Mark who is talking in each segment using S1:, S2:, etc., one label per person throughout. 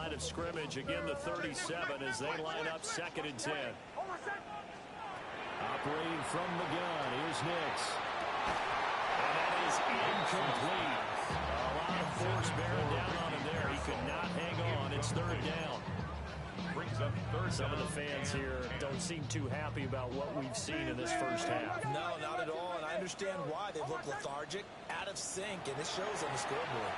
S1: line of scrimmage. Again, the 37 as they line up 2nd and 10. Operating from the gun, here's Nix. And that is incomplete. A lot of force bearing down on him there. He could not hang on. It's 3rd down.
S2: Brings up 3rd
S1: Some
S2: down.
S1: of the fans here don't seem too happy about what we've seen in this first half.
S3: No, not at all, and I understand why. They've looked lethargic, out of sync, and it shows on the scoreboard.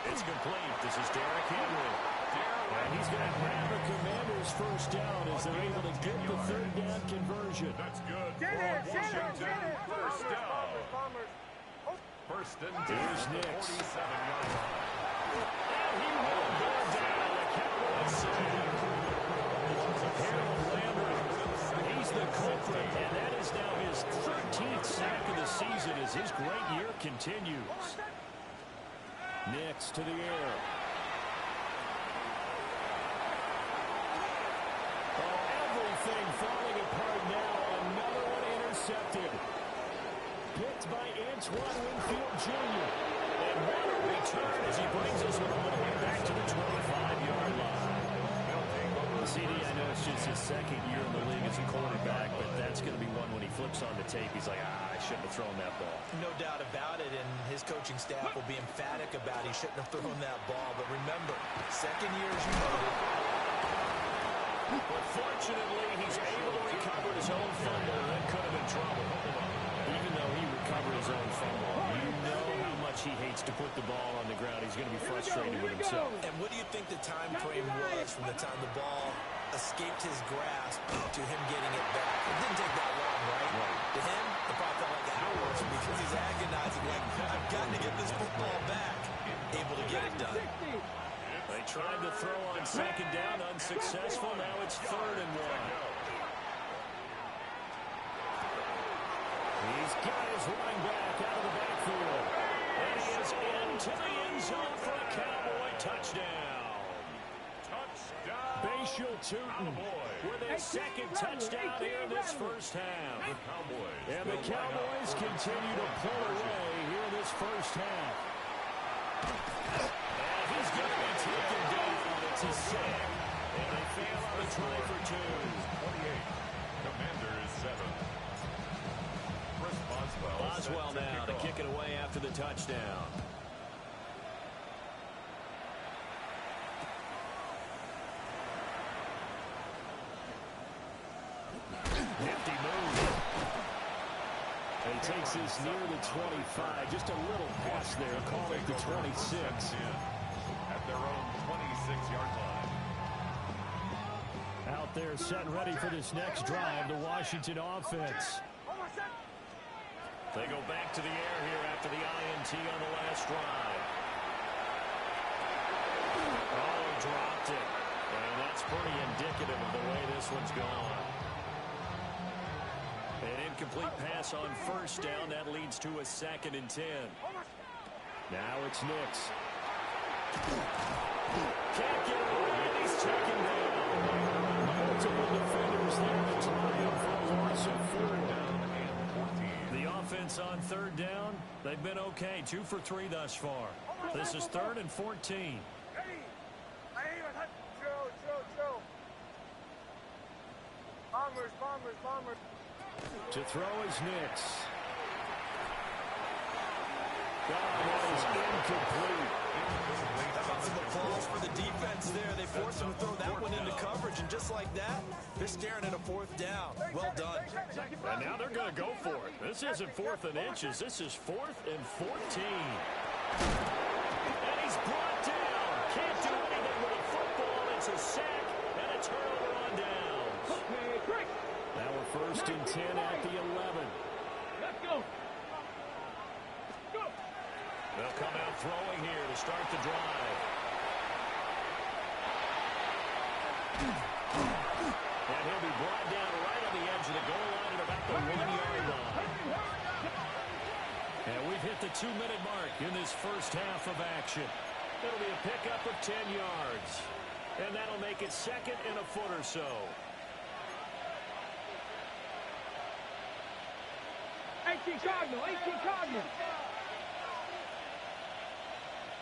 S1: It's complete. This is Derrick Henry. And he's going to grab the Commanders' first down as they're able to get the 3rd down conversion.
S2: That's good for Washington. First down. First and 10.
S1: Here's Nix.
S2: 47-yard line.
S1: And he will go down. The Cowboys save. Harold Lambert, he's the culprit, and that is now his 13th sack of the season as his great year continues. Nix to the air. Everything falling apart now. Another one intercepted. Picked by Antoine Winfield Jr. And what a return as he brings us all the way back to the 25-yard line. CD, I know it's just his 2nd year in the league as a quarterback, but that's going to be one when he flips on the tape. He's like, I shouldn't have thrown that ball.
S3: No doubt about it, and his coaching staff will be emphatic about he shouldn't have thrown that ball. But remember, 2nd year, as you noted.
S1: But fortunately, he's able to recover his own fumble, and that could have been trouble. Even though he recovered his own fumble, you know how much he hates to put the ball on the ground. He's going to be frustrated with himself.
S3: And what do you think the time frame was from the time the ball escaped his grasp to him getting it back? It didn't take that long, right? To him, it probably felt like hours because he's agonizing, like, I've got to get this football back. Able to get it done.
S1: They tried to throw on 2nd down, unsuccessful. Now it's 3rd and 1. He's got his running back out of the backfield. And he is into the end zone for a Cowboy touchdown.
S2: Touchdown.
S1: Bashal Tootin with his 2nd touchdown here in this first half.
S2: The Cowboys.
S1: And the Cowboys continue to pull away here in this first half. And he's going to be taken down. It's a sack. And they fail on the try for 2.
S2: 28. Commanders 7.
S1: Boswell now to kick it away after the touchdown. Nifty move. And he takes this near the 25. Just a little pass there. Call it the 26.
S2: At their own 26-yard line.
S1: Out there set ready for this next drive, the Washington offense. They go back to the air here after the INT on the last drive. Oh, he dropped it. And that's pretty indicative of the way this one's gone. An incomplete pass on 1st down. That leads to a 2nd and 10. Now it's Nix. Can't get away, and he's taken down. Multiple defenders there to tie him for a loss of 4. The offense on 3rd down, they've been okay. 2 for 3 thus far. This is 3rd and 14.
S4: Bombers.
S1: To throw is Nix. That is incomplete.
S3: Some applause for the defense there. They forced him to throw that one into coverage, and just like that, they're staring at a 4th down. Well done.
S1: And now they're going to go for it. This isn't 4th and inches. This is 4th and 14. And he's brought down. Can't do anything with a football. It's a sack and a turnover on downs. Now we're 1st and 10 at the 11.
S4: Let's go.
S1: They'll come out throwing here to start the drive. And he'll be brought down right on the edge of the goal line at about the 1-yard line. And we've hit the 2-minute mark in this first half of action. It'll be a pickup of 10 yards. And that'll make it 2nd and a foot or so.
S4: 18 Cardinal.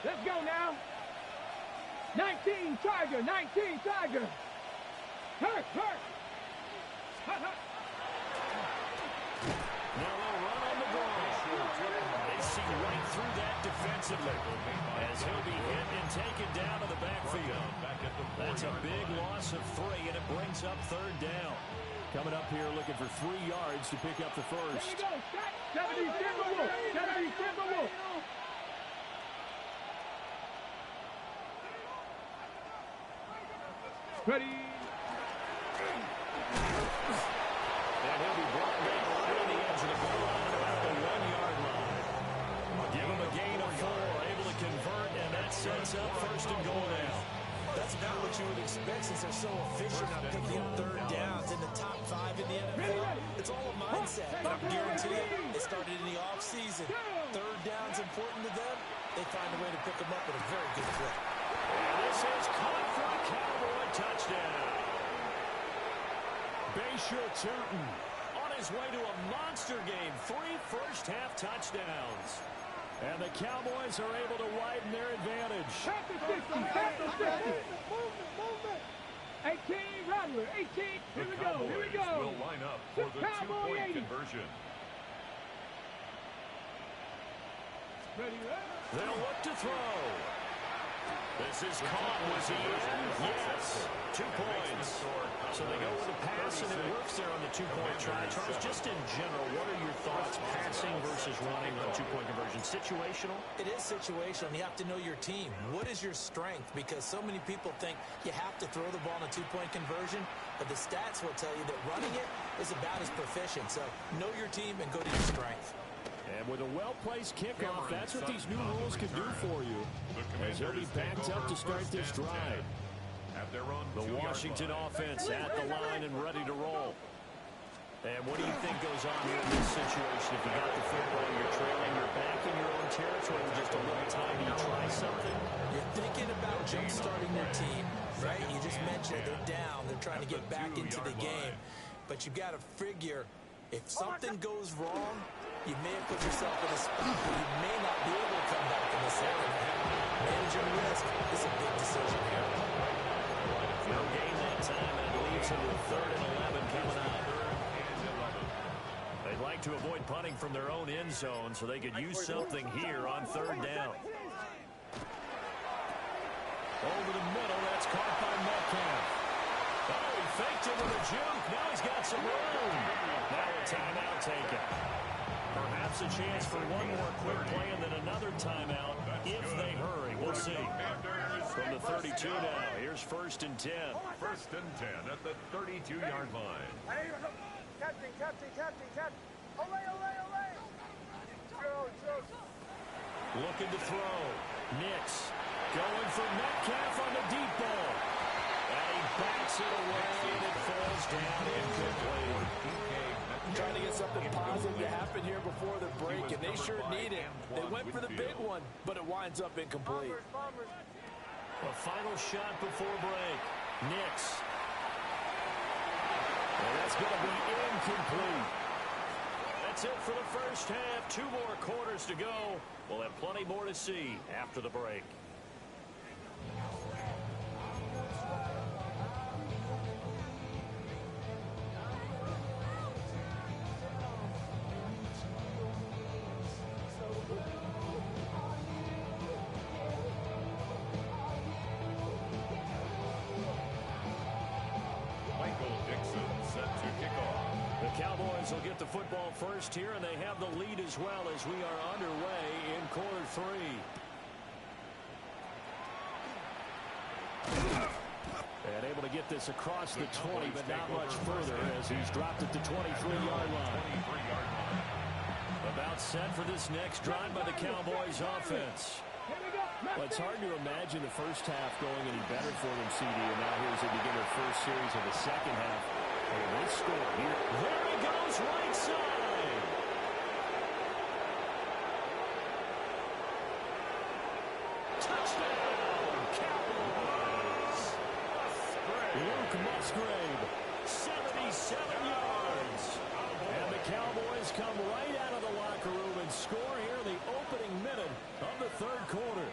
S4: Let's go now. 19 Tiger, 19 Tiger. Hurt. Hut.
S1: Now they'll run on the ball. They see right through that defensively as he'll be hit and taken down to the backfield. That's a big loss of 3, and it brings up 3rd down. Coming up here looking for 3 yards to pick up the first.
S4: There you go, Scott. 70 Timberwolf. 70 Timberwolf. Ready.
S1: And he'll be brought back around the edge of the goal line at about the 1-yard line. Give him a gain of 4, able to convert, and that sets up 1st and goal now.
S3: That's about what you would expect since they're so efficient at picking up 3rd downs in the top 5 in the NFL. It's all a mindset, but I guarantee you, it started in the offseason. 3rd down's important to them. They find a way to pick them up at a very good clip.
S1: And this is caught for a Cowboy touchdown. Bayshore Tootin on his way to a monster game. 3 first-half touchdowns. And the Cowboys are able to widen their advantage.
S4: Pass the 50. Pass the 50. Movement. 18, Rattler. 18. Here we go.
S2: Will line up for the
S4: Cowboy
S2: 2-point
S4: 80.
S2: conversion.
S4: Ready.
S1: They'll look to throw. This is caught. Was he in? Yes. 2 points. So they go with a pass, and it works there on the 2-point try. Charles, just in general, what are your thoughts passing versus running on 2-point conversion? Situational?
S3: It is situational. You have to know your team. What is your strength? Because so many people think you have to throw the ball in a 2-point conversion, but the stats will tell you that running it is about as proficient. So know your team and go to your strength.
S1: And with a well-placed kickoff, that's what these new rules can do for you. As he'll be backed up to start this drive. The Washington offense at the line and ready to roll. And what do you think goes on here in this situation? If you got the football, you're trailing, you're back in your own territory with just a little time, you try something?
S3: You're thinking about jump-starting your team, right? You just mentioned they're down. They're trying to get back into the game. But you've got to figure, if something goes wrong, you may have put yourself in a spot where you may not be able to come back in the second half. Managing risk is a big decision here.
S1: No gain that time, and it leaves him with 3rd and 11 coming up. They'd like to avoid punting from their own end zone so they could use something here on 3rd down. Over the middle, that's caught by Metcalf. Oh, he faked it with a juke. Now he's got some room. Now a timeout taken. Perhaps a chance for one more quick play and then another timeout if they hurry. We'll see. From the 32 now, here's 1st and 10.
S2: 1st and 10 at the 32-yard line.
S4: Captain. Olay.
S1: Looking to throw. Nix going for Metcalf on the deep ball. And he backs it away, and it falls down incomplete.
S5: Trying to get something positive to happen here before the break, and they sure need it. They went for the big one, but it winds up incomplete.
S1: A final shot before break. Nix. And that's going to be incomplete. That's it for the first half. 2 more quarters to go. We'll have plenty more to see after the break. Cowboys will get the football first here, and they have the lead as well as we are underway in quarter 3. And able to get this across the 20, but not much further as he's dropped at the 23-yard line. About set for this next drive by the Cowboys offense. Well, it's hard to imagine the first half going any better for them, CD, and now here as they begin their first series of the second half. And they score here. There he goes, right side. Touchdown, Cowboys. Luke Musgrave, 77 yards. And the Cowboys come right out of the locker room and score here in the opening minute of the 3rd quarter.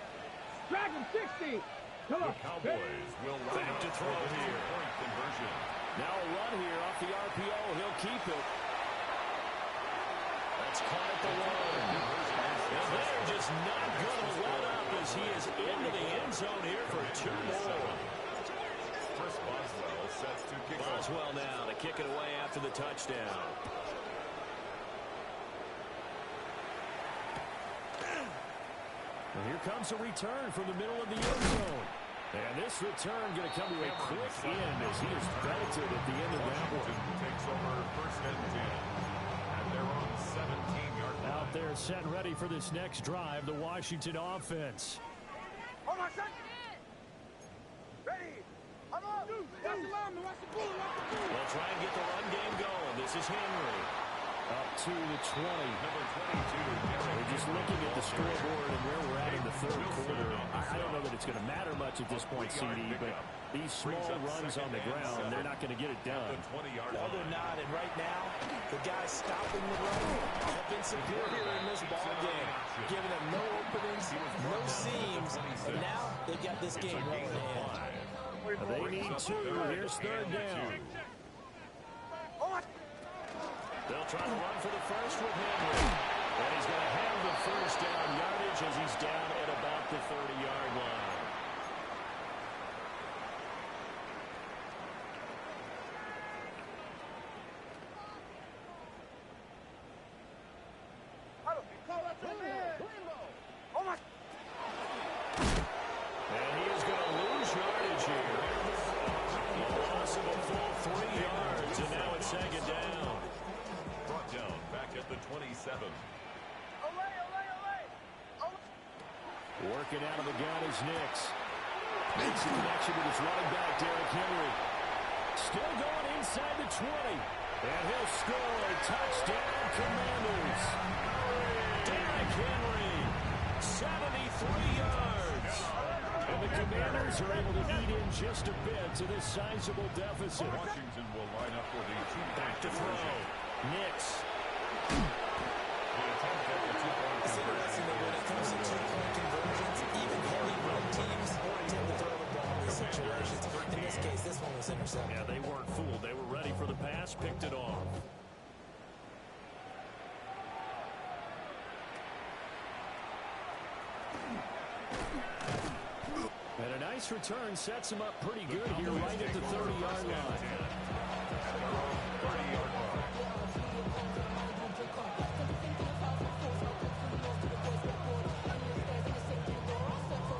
S4: Dragon 60. Come
S2: The
S4: on.
S2: Cowboys will
S5: Back to throw here.
S2: Point conversion.
S1: Now a run here off the RPO. He'll keep it. That's caught at the one. And they're just not going to let up as he is into the end zone here for 2 more.
S2: Chris Boswell sets to kick off.
S1: Boswell now to kick it away after the touchdown. And here comes a return from the middle of the end zone. And this return going to come to a quick end as he is belted at the end of that one.
S2: Washington takes over first and 10. And they're on 17-yard line.
S1: Out there set and ready for this next drive, the Washington offense.
S4: Hold on, son. Ready. I'm on. Watch the lineman. Watch the bull. Watch the bull.
S1: They'll try and get the run game going. This is Henry. Up to the 20.
S2: Number 22.
S1: We're just looking at the scoreboard and where we're at in the third quarter. I don't know that it's going to matter much at this point, CD, but these small runs on the ground, they're not going to get it done.
S3: No, they're not. And right now, the guys stopping the run have been superior in this ball game, giving them no openings, no seams, and now they've got this game rolling in.
S1: They need 2. Here's third down. They'll try to run for the first with Henry. And he's going to have the first down yardage as he's down at about the 30-yard line. And he is going to lose yardage here. A loss of a full 3 yards, and now it's second down.
S2: Brought down back at the 27.
S1: Working out of the gun is Nix. Makes the connection with his running back, Derrick Henry. Still going inside the 20. And he'll score a touchdown, Commanders. Derrick Henry, 73 yards. And the Commanders are able to eat in just a bit to this sizable deficit.
S2: Washington will line up for the
S1: Back to throw. Nix.
S3: It's interesting that when it comes to two-point conversions, even heavy run teams tend to throw the ball in these situations. In this case, this one was intercepted.
S1: Yeah, they weren't fooled. They were ready for the pass, picked it off. And a nice return sets him up pretty good here right at the 30-yard line.
S2: 30-yard line.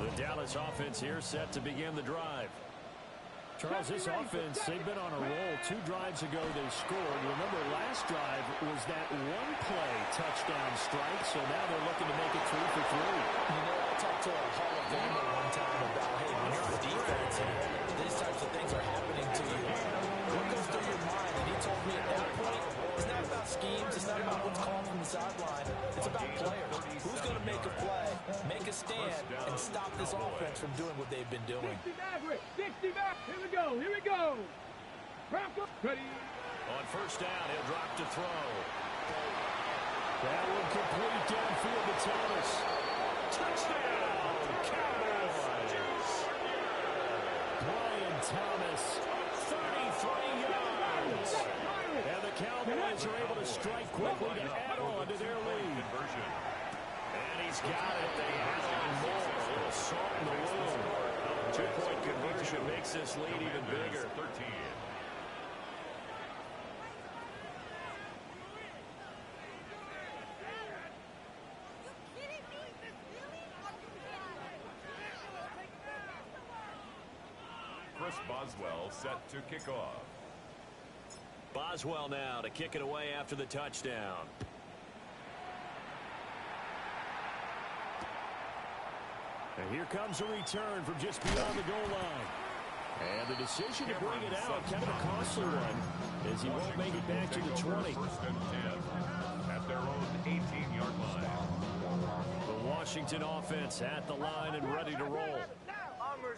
S1: The Dallas offense here set to begin the drive. Charles, this offense, they've been on a roll. 2 drives ago they scored. Remember, last drive was that one-play touchdown strike, so now they're looking to make it 3 for 3.
S3: You know, I talked to a Hall of Famer one time about, hey, when you're on defense and these types of things are happening to you, what goes through your mind? And he told me at that point, it's not about schemes, it's not about what's called from the sideline. It's about players. Who's going to make a play, make a stand, and stop this offense from doing what they've been doing?
S4: 60 back. Here we go. Here we go. Bronco. Ready.
S1: On first down, he'll drop to throw. That will complete downfield to Thomas. Touchdown, Cowboys. Brian Thomas, 33 yards. And the Cowboys are able to strike quickly to add on to their lead. And he's got it. They add on more. A little salt in the wound. 2-point conversion makes this lead even bigger.
S2: 13. Chris Boswell set to kick off.
S1: Boswell now to kick it away after the touchdown. And here comes a return from just beyond the goal line. And the decision to bring it out, kind of a costly one, as he won't make it back to the 20.
S2: First and 10 at their own 18-yard line.
S1: The Washington offense at the line and ready to roll.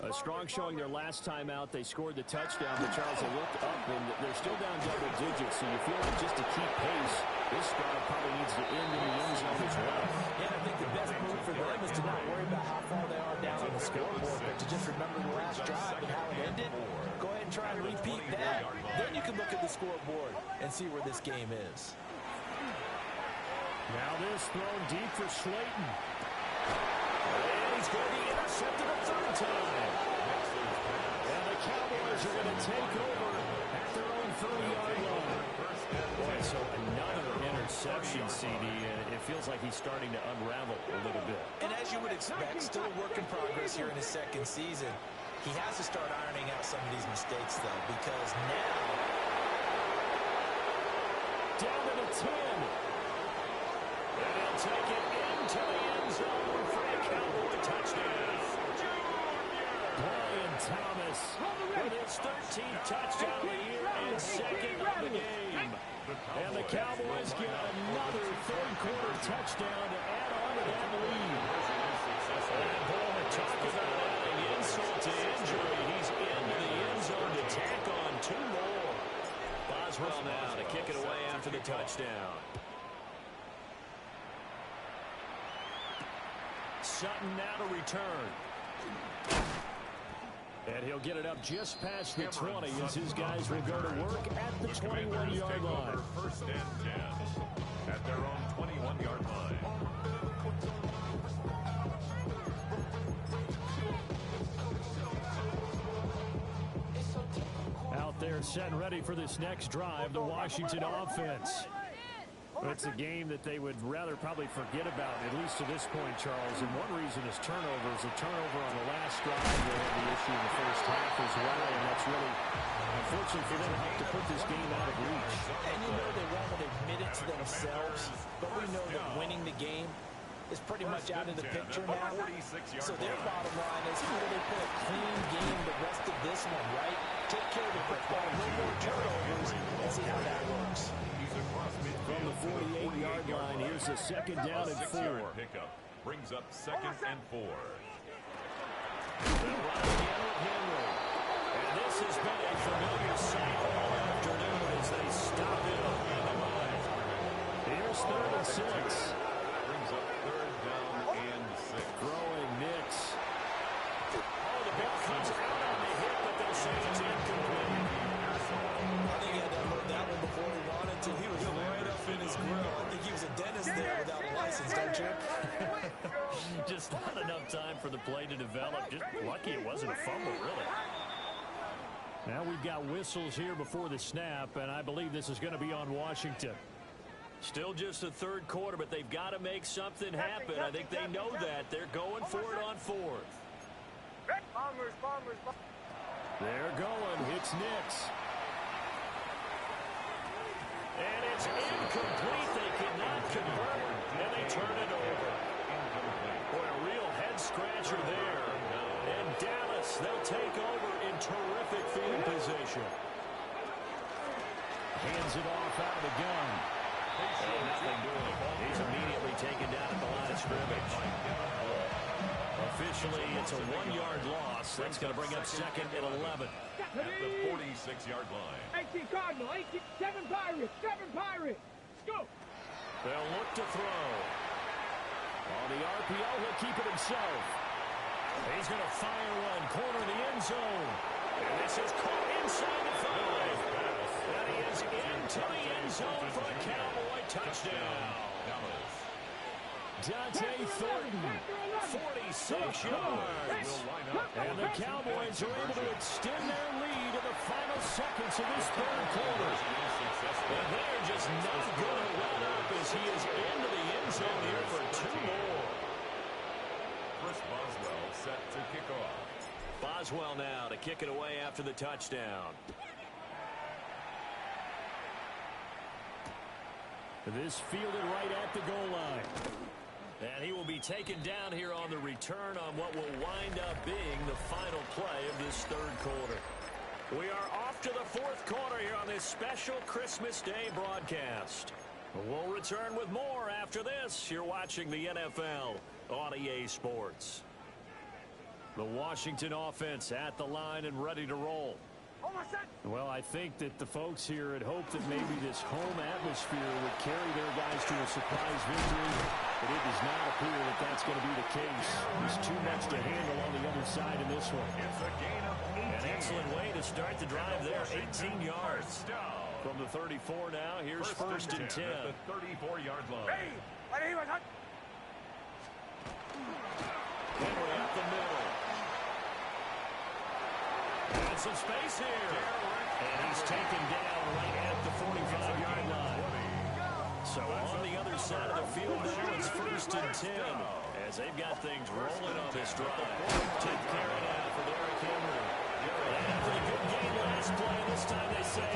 S1: A strong showing their last time out. They scored the touchdown, but Charles, they looked up, and they're still down double digits, so you feel like just to keep pace, this drive probably needs to end in the end zone as well.
S3: Yeah, I think the best move for them is to not worry about how far they are down in the
S5: the scoreboard, but to just remember the last drive and how it ended, go ahead and try and repeat that. Then you can look at the scoreboard and see where this game is.
S1: Now this thrown deep for Slayton. And he's going to be intercepted a third time. And the Cowboys are going to take over at their own 30-yard line. Boy, so another interception, CD. It feels like he's starting to unravel a little bit.
S5: And as you would expect, still a work in progress here in his second season. He has to start ironing out some of these mistakes, though, because now...
S1: Down to the 10. And he'll take it into the end zone for a Cowboy touchdown. Brian Thomas with his 13th touchdown of the year and second of the game. And the Cowboys get another third-quarter touchdown to add on to that lead. And boy, talk about adding insult to injury. He's into the end zone to tack on two more. Boswell now to kick it away after the touchdown. Sutton now to return. And he'll get it up just past the 20 as his guys will go to work at the 21-yard line.
S2: First and 10 at their own 21-yard line.
S1: Out there set and ready for this next drive, the Washington offense. It's a game that they would rather probably forget about, at least to this point, Charles. And one reason is turnovers. A turnover on the last drive. They had the issue in the first half as well, and that's really, unfortunately for them, helped to put this game out of reach.
S5: And you know they won't admit it to themselves, but we know that winning the game is pretty much out of the picture now. So their bottom line is, how do they play a clean game the rest of this one, right? Take care of the football, no more turnovers, and see how that works.
S1: From the 48-yard line, here's a second down and 4.
S2: Pickup brings up second and 4.
S1: They'll run again with Henry. And this has been a familiar sight all afternoon as they stop it on the line. Here's 3rd and 6.
S2: Brings up third down and 6.
S1: Throwing Nix. Oh, the ball comes out on the hit, but they'll say it's incomplete.
S5: I think he had to unload that one before he wanted to. He was right up in his grill. I think he was a dentist there without a license, don't you?
S1: Just not enough time for the play to develop. Just lucky it wasn't a fumble, really. Now we've got whistles here before the snap, and I believe this is going to be on Washington. Still just the third quarter, but they've got to make something happen. I think they know that. They're going for it on 4th. They're going. It's Nix. And it's incomplete. They cannot convert, and they turn it over. Boy, a real head-scratcher there. And Dallas, they'll take over in terrific field position. Hands it off out of the gun. And nothing doing. He's immediately taken down at the line of scrimmage. Officially, it's a 1-yard loss. That's going to bring up second and 11.
S2: At the 46-yard line.
S4: 18 Cardinal, 7 Pirates, 7 Pirates. Go.
S1: They'll look to throw. On the RPO, he'll keep it himself. He's going to fire one, corner the end zone. And this is caught inside the 5. And he is into the end zone for a Cowboy touchdown. Dante Thornton, 46 yards. And the Cowboys are able to extend their lead in the final seconds of this third quarter. And they're just not going to let up as he is into the end zone here for 2 more.
S2: Chris Boswell set to kick off.
S1: Boswell now to kick it away after the touchdown. This fielded right at the goal line. And he will be taken down here on the return on what will wind up being the final play of this third quarter. We are off to the 4th quarter here on this special Christmas Day broadcast. We'll return with more after this. You're watching the NFL on EA Sports. The Washington offense at the line and ready to roll. Well, I think that the folks here had hoped that maybe this home atmosphere would carry their guys to a surprise victory. but it does not appear that that's going to be the case. There's too much to handle on the other side in this one.
S2: It's a gain of 18.
S1: An excellent way to start the drive there, 18 yards. From the 34 now, here's first and 10.
S2: At the 34-yard line.
S1: Henry up the middle. And some space here. And he's taken down right at the 45-yard line. So on the other side of the field now, it's first and 10. As they've got things rolling on this drive. Take care of that for Derrick Henry. And after a good game last play, this time they say,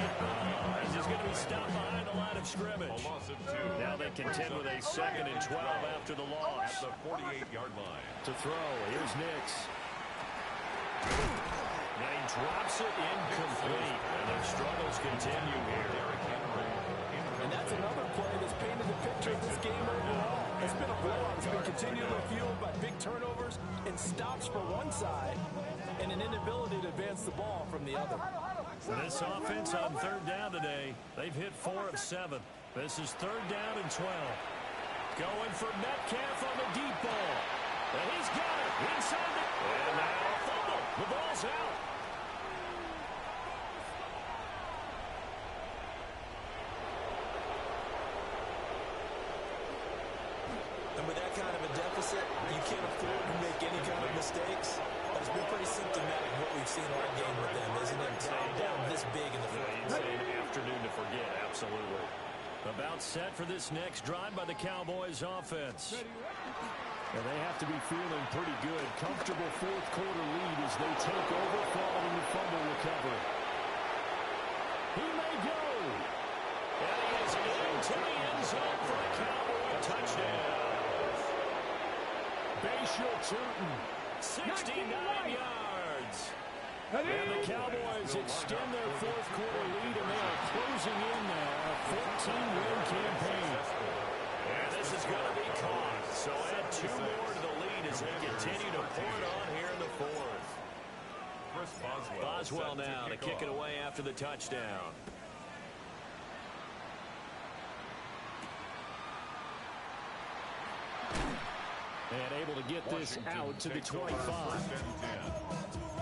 S1: he's just going to be stopped behind the line of scrimmage. Now they contend with a 2nd and 12 after the loss.
S2: At the 48-yard line.
S1: To throw, here's Nix. Now he drops it incomplete. And the struggles continue here.
S5: And that's another play that's painted the picture of this game overall. It's been a blowout. It's been continually fueled by big turnovers and stops for one side and an inability to advance the ball from the other.
S1: For this offense on 3rd down today, they've hit 4 of 7. This is 3rd down and 12. Going for Metcalf on the deep ball. And he's got it inside the... And now a fumble. The ball's out.
S3: And with that kind of a deficit, you can't afford to make any kind of mistakes. But it's been pretty symptomatic of what we've seen in our game with them, isn't it? Down this big in the fourth.
S1: An afternoon to forget, absolutely. About set for this next drive by the Cowboys offense. And they have to be feeling pretty good. Comfortable fourth-quarter lead as they take over following the fumble recovery. He may go. And he is into the end zone for a Cowboy touchdown. Bashal Turton, 69 yards. And the Cowboys extend their fourth-quarter lead, and they are closing in now a 14-win campaign. And this is going to be caught. So add 2 more to the lead as they continue to pour it on here in the 4th. Boswell now to kick it away after the touchdown. And able to get this out to the 25.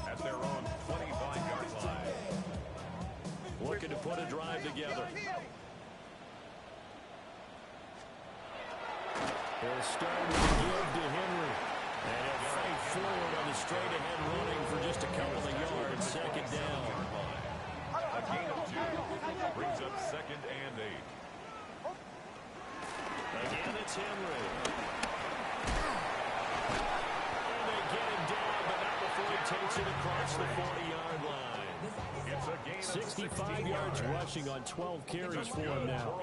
S2: At their own 25-yard line.
S1: Looking to put a drive together. They'll start with a give to Henry. And he'll fight forward on the straight-ahead running for just a couple of yards. 2nd down.
S2: A gain of 2 brings up 2nd and 8.
S1: Again, it's Henry. And they get him down, but not before he takes it across the 40-yard line.
S2: It's a gain of
S1: 65 yards rushing on 12 carries for him now.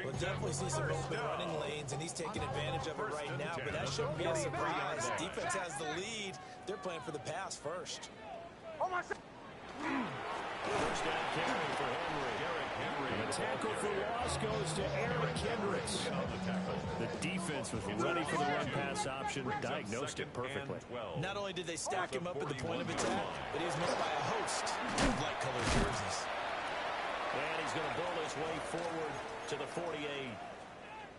S3: We'll definitely see some open running lanes, and he's taking advantage of it right now, but that shouldn't be a surprise. Defense has the lead. They're playing for the pass first.
S1: First down carry for Henry. The tackle for loss goes to Eric Kendricks. The defense was ready for the run-pass option, diagnosed it perfectly.
S3: Not only did they stack him up at the point of attack, but he was met by a host of light-colored jerseys.
S1: And he's going to build his way forward to the 48.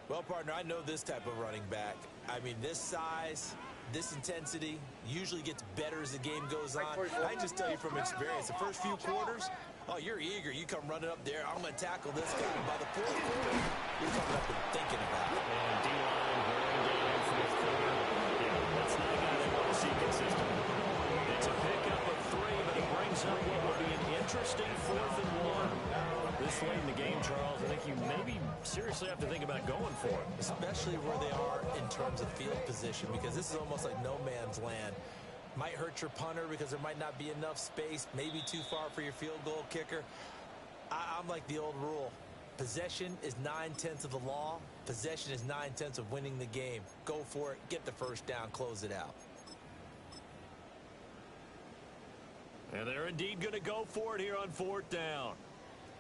S3: Well, partner, I know this type of running back. I mean, this size, this intensity usually gets better as the game goes on. I just tell you from experience, the first few quarters, oh, you're eager. You come running up there. I'm going to tackle this guy. By the 4th quarter, you're coming up and thinking about it.
S1: And D-line, running game, 4th quarter. Yeah, that's not a guy they want to see consistent. It's a pickup of 3, but it brings up what will be an interesting 4th and 1. This late in the game, Charles, I think you maybe seriously have to think about going for it.
S3: Especially where they are in terms of field position, because this is almost like no man's land. Might hurt your punter because there might not be enough space, maybe too far for your field goal kicker. I'm like the old rule. Possession is 9/10 of the law. Possession is 9/10 of winning the game. Go for it, get the first down, close it out.
S1: And they're indeed going to go for it here on 4th down.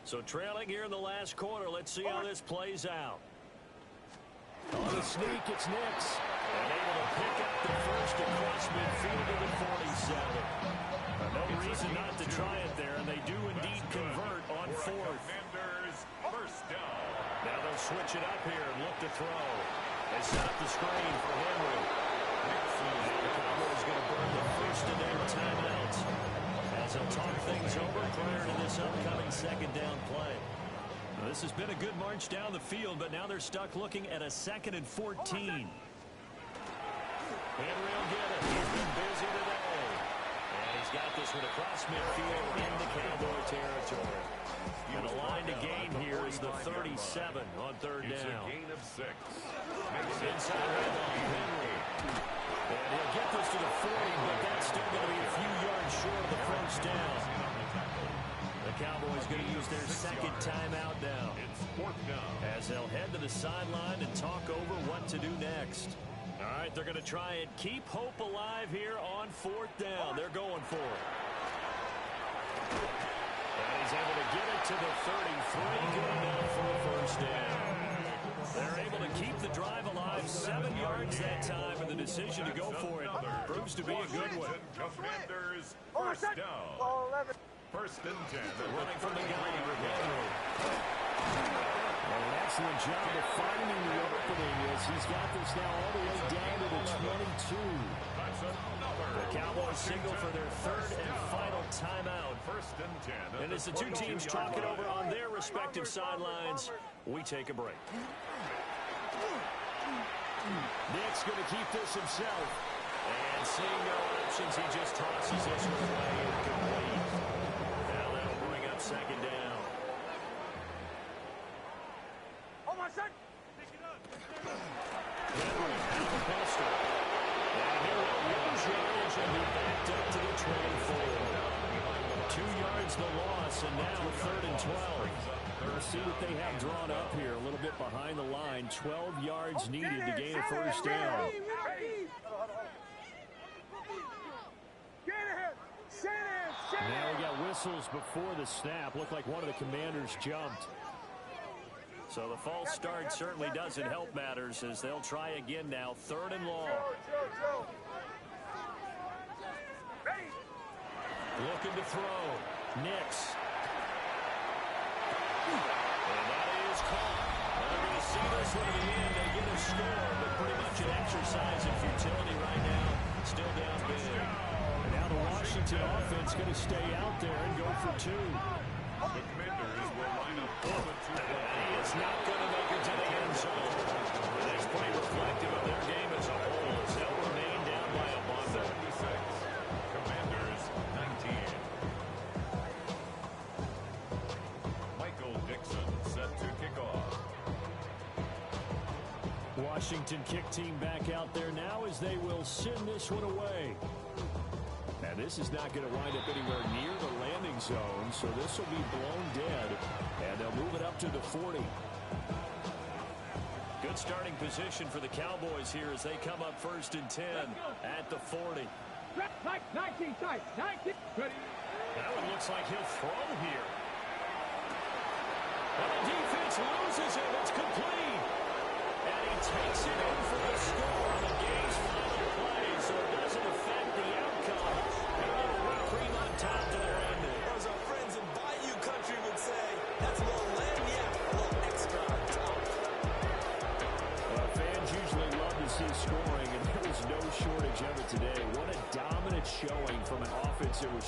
S1: So trailing here in the last quarter, let's see how this plays out. On the sneak, it's Nix. And able to pick up the first across midfield to the 47. No reason not to try it there, and they do indeed convert on 4th.
S2: Commanders, first down.
S1: Now they'll switch it up here and look to throw. They set up the screen for Henry. And the Cowboys going to burn the first of their timeouts as they'll talk things over prior to this upcoming second down play. Well, this has been a good march down the field, but now they're stuck looking at a 2nd and 14. Henry will get it. He's been busy today. And he's got this one across midfield into Cowboy territory. And the line to gain here is the 37 on 3rd down.
S2: It's a gain of 6.
S1: Inside red line, Henry. And he'll get this to the 40, but that's still going to be a few yards short of the first down. The Cowboys going to use their 2nd timeout now.
S2: It's 4th down.
S1: As they'll head to the sideline and talk over what to do next. All right, they're going to try and keep hope alive here on 4th down. They're going for it. And he's able to get it to the 33. Good enough for a first down. They're able to keep the drive alive 7 yards that time, and the decision to go for it proves to be a good one.
S2: Commanders, 1st down. 1st and 10.
S1: Running from the gun, Henry. An excellent job of finding the opening as he's got this now all the way down to the 22. The Cowboys signal for their 3rd and final timeout.
S2: 1st and 10.
S1: And as the two teams talk it over on their respective sidelines, we take a break. Nick's going to keep this himself. And seeing no options, he just tosses this one away incomplete. Now that'll bring up 2nd down.
S4: Oh, my son!
S1: Henry out of the pistol. And he will lose yardage and be backed up to the 24. 2 yards the loss, and now 3rd and 12. We'll see what they have drawn up here. A little bit behind the line. 12 yards needed to gain a first down. Now we got whistles before the snap. Looked like one of the Commanders jumped. So the false start certainly doesn't help matters as they'll try again now. 3rd and long. Looking to throw. Nix. And that is caught. They're going to see this one to the end. They get a score, but pretty much an exercise in futility right now. Still down big. And now the Washington offense going to stay out there and go for 2.
S2: The Commanders will line up for the 2.
S1: He is not going to make it to the end zone. That's pretty reflective of their game as a whole as they'll remain down by a bundle.
S2: 76. Commanders 19. Michael Dixon set to kick off.
S1: Washington kick team back out there now as they will send this one away. And this is not going to wind up anywhere near the landing zone, so this will be blown dead, and they'll move it up to the 40. Good starting position for the Cowboys here as they come up 1st and 10 at the 40.
S4: 19 tight. 19. Ready.
S1: That one looks like he'll throw here. And the defense loses it. It's complete. And he takes it in for the score on the game's final play, so it doesn't affect the outcome. And a little whipped cream on top to their ending.
S3: Or as our friends in Bayou Country would say, that's a little lagniappe, a little extra on top.
S1: Well, fans usually love to see scoring, and there was no shortage of it today. What a dominant showing from an offense that was